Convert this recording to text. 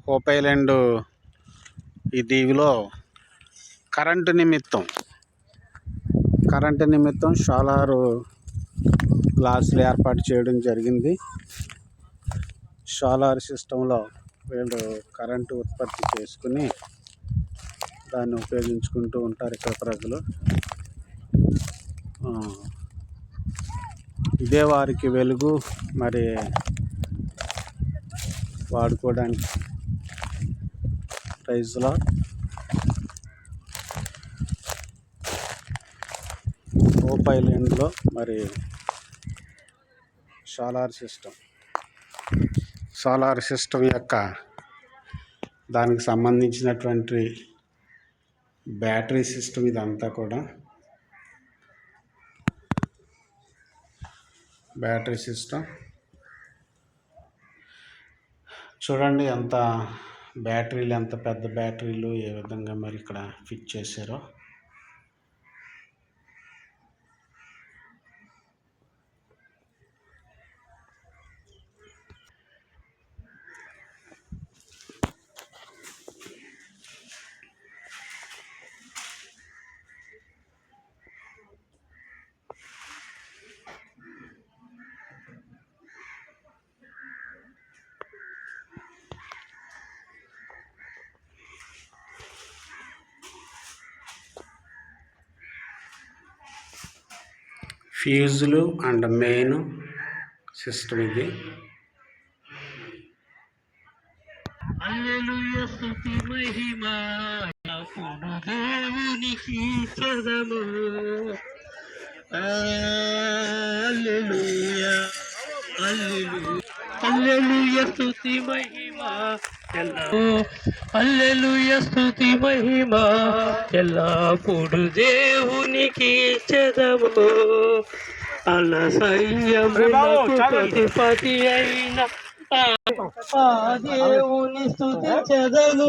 Hope island ఈ దీవిలో current నిమిత్తం solar గ్లాసులు ఏర్పాటు చేయడం జరిగింది. సోలార్ సిస్టంలో వీళ్ళు కరెంటు ఉత్పత్తి చేసుకుని దాన్ని ఉపయోగించుకుంటూ ఉంటారు ఇక్కడ ప్రజలు. ఇదే వారికి వెలుగు, మరి వాడుకోవడానికి. Praise lord. హోప్ ఐలాండ్లో మరి సోలార్ సిస్టమ్ యొక్క దానికి సంబంధించినటువంటి బ్యాటరీ సిస్టమ్ ఇదంతా కూడా. బ్యాటరీ సిస్టమ్ చూడండి, ఎంత పెద్ద బ్యాటరీలు ఏ విధంగా మరి ఇక్కడ ఫిట్ చేశారో. ఫ్యూజులు అండ్ మెయిన్ సిస్టమ్ ఇది. హల్లెలూయా స్తుతి మహిమ దేవునికి సదము. హల్లెలూయా హల్లెలూయా స్తుతి మహిమ హల్లెలూయా స్తుతి మహిమ ఎల్లప్పుడు దేవునికి చెదము. అలసయ్యమునకు అధిపతి అయిన ఆ దేవుని స్తుతించెదను.